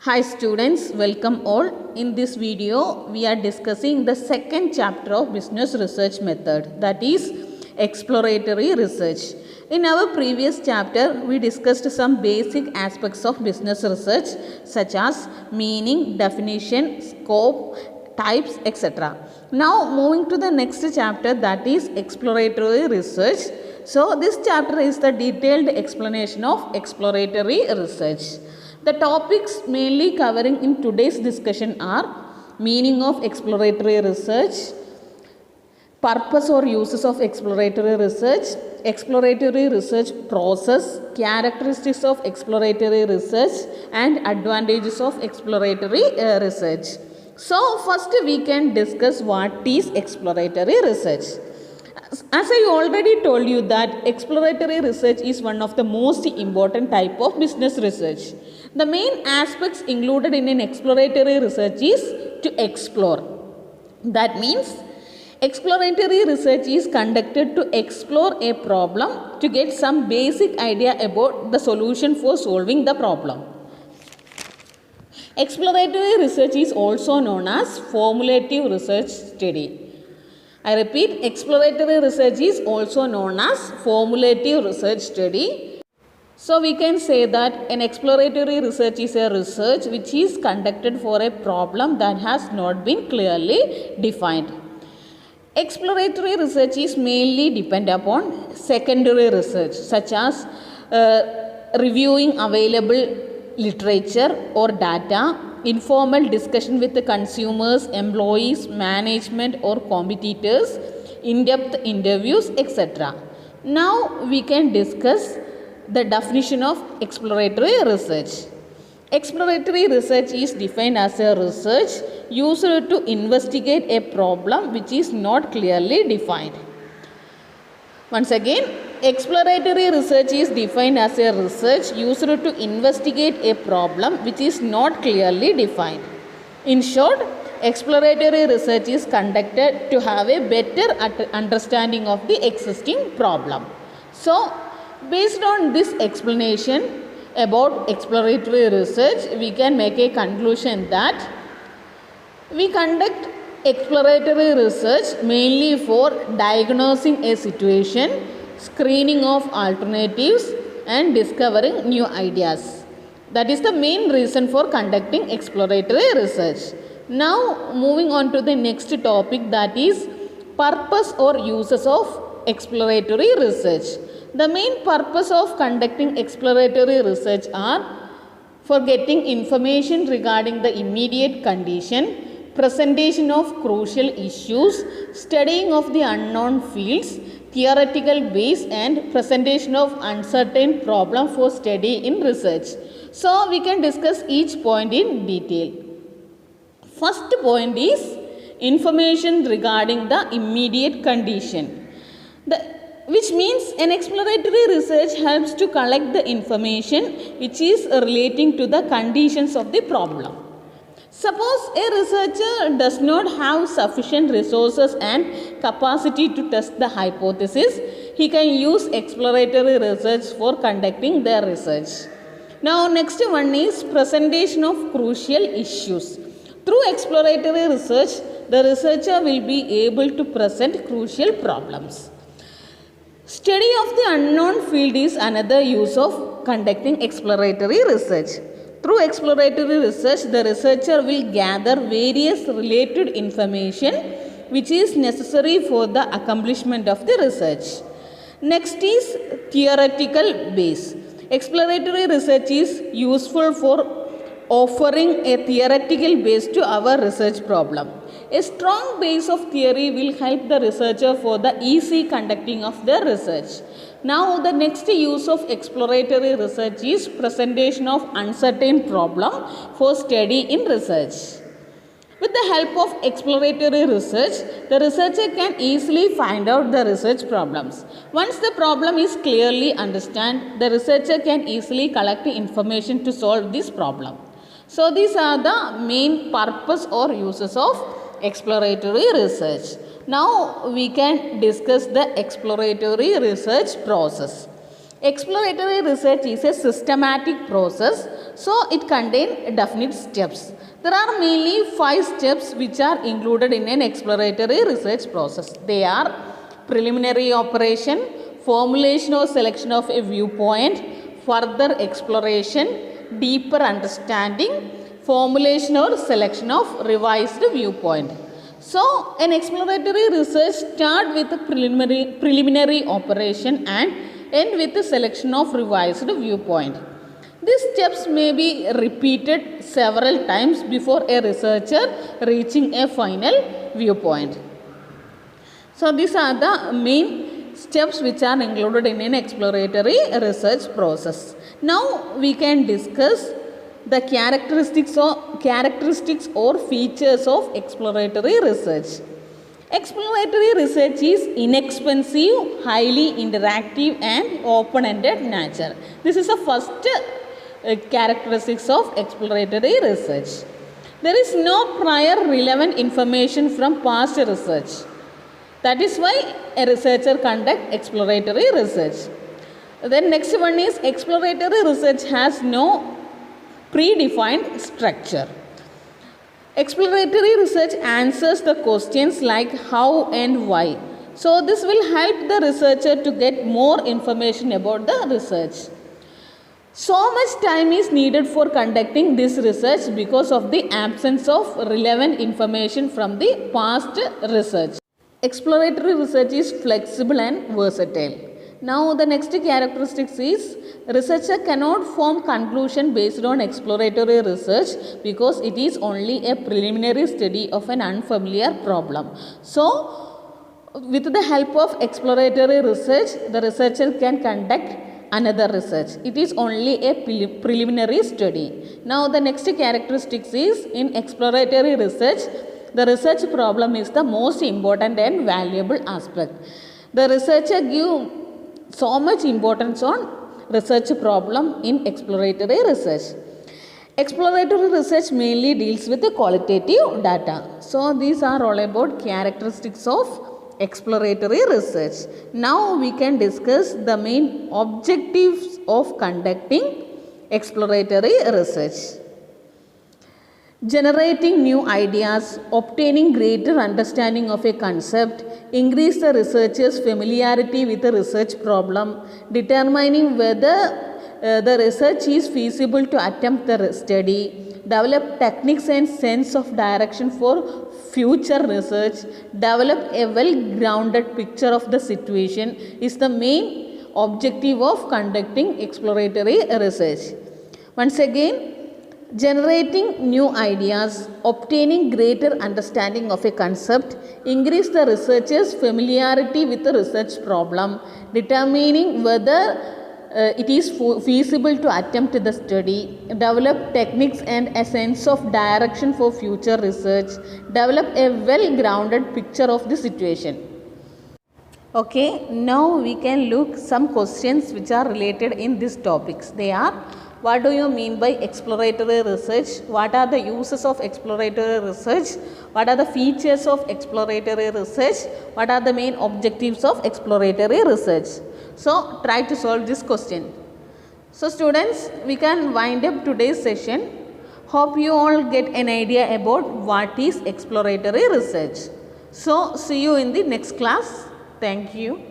Hi students, welcome all. In this video, we are discussing the second chapter of business research method, that is exploratory research. In our previous chapter, we discussed some basic aspects of business research such as meaning, definition, scope, types, etc. Now moving to the next chapter, that is exploratory research. So this chapter is the detailed explanation of exploratory research. The topics mainly covering in today's discussion are meaning of exploratory research, purpose or uses of exploratory research process, characteristics of exploratory research and advantages of exploratory research. So first we can discuss what is exploratory research. As I already told you that exploratory research is one of the most important type of business research. The main aspects included in an exploratory research is to explore. That means exploratory research is conducted to explore a problem to get some basic idea about the solution for solving the problem. Exploratory research is also known as formulative research study. I repeat, exploratory research is also known as formulative research study. So we can say that an exploratory research is a research which is conducted for a problem that has not been clearly defined. Exploratory research is mainly depend upon secondary research such as reviewing available literature or data, informal discussion with the consumers, employees, management or competitors, in-depth interviews, etc. Now we can discuss the definition of exploratory research. Exploratory research is defined as a research used to investigate a problem which is not clearly defined. Once again, exploratory research is defined as a research used to investigate a problem which is not clearly defined. In short, exploratory research is conducted to have a better understanding of the existing problem. So, based on this explanation about exploratory research, we can make a conclusion that we conduct exploratory research mainly for diagnosing a situation, screening of alternatives and discovering new ideas. That is the main reason for conducting exploratory research. Now moving on to the next topic, that is purpose or uses of exploratory research. The main purpose of conducting exploratory research are for getting information regarding the immediate condition, presentation of crucial issues, studying of the unknown fields, theoretical base and presentation of uncertain problem for study in research. So we can discuss each point in detail. First point is information regarding the immediate condition, which means an exploratory research helps to collect the information which is relating to the conditions of the problem. Suppose a researcher does not have sufficient resources and capacity to test the hypothesis, he can use exploratory research for conducting their research. Now next one is presentation of crucial issues. Through exploratory research, the researcher will be able to present crucial problems. Study of the unknown field is another use of conducting exploratory research. Through exploratory research, the researcher will gather various related information which is necessary for the accomplishment of the research. Next is theoretical base. Exploratory research is useful for offering a theoretical base to our research problem. A strong base of theory will help the researcher for the easy conducting of their research. Now the next use of exploratory research is presentation of uncertain problem for study in research. With the help of exploratory research, the researcher can easily find out the research problems. Once the problem is clearly understood, the researcher can easily collect information to solve this problem. So these are the main purpose or uses of exploratory research. Now we can discuss the exploratory research process. Exploratory research is a systematic process So it contains definite steps. There are mainly 5 steps which are included in an exploratory research process. They are preliminary operation, formulation or selection of a viewpoint, further exploration, deeper understanding, formulation or selection of revised viewpoint. So, an exploratory research start with a preliminary operation and end with the selection of revised viewpoint. These steps may be repeated several times before a researcher reaching a final viewpoint. So, these are the main steps which are included in an exploratory research process. Now, we can discuss the characteristics or features of exploratory research. Exploratory research is inexpensive, highly interactive and open-ended nature. This is the first characteristics of exploratory research. There is no prior relevant information from past research. That is why a researcher conducts exploratory research. Then next one is exploratory research has no predefined structure. Exploratory research answers the questions like how and why. So this will help the researcher to get more information about the research. So much time is needed for conducting this research because of the absence of relevant information from the past research. Exploratory research is flexible and versatile. Now the next characteristics is researcher cannot form conclusion based on exploratory research because it is only a preliminary study of an unfamiliar problem. So with the help of exploratory research, the researcher can conduct another research. It is only a preliminary study. Now the next characteristics is in exploratory research, the research problem is the most important and valuable aspect. The researcher gives so much importance on research problem in exploratory research. Exploratory research mainly deals with the qualitative data. So these are all about characteristics of exploratory research. Now we can discuss the main objectives of conducting exploratory research. Generating new ideas, obtaining greater understanding of a concept, increase the researcher's familiarity with the research problem, determining whether the research is feasible to attempt the study, develop techniques and sense of direction for future research, develop a well-grounded picture of the situation is the main objective of conducting exploratory research. Once again, generating new ideas, obtaining greater understanding of a concept, increase the researcher's familiarity with the research problem, determining whether it is feasible to attempt the study, develop techniques and a sense of direction for future research, develop a well-grounded picture of the situation. Okay, now we can look some questions which are related in these topics. They are: what do you mean by exploratory research? What are the uses of exploratory research? What are the features of exploratory research? What are the main objectives of exploratory research? So try to solve this question. So students, we can wind up today's session. Hope you all get an idea about what is exploratory research. So see you in the next class. Thank you.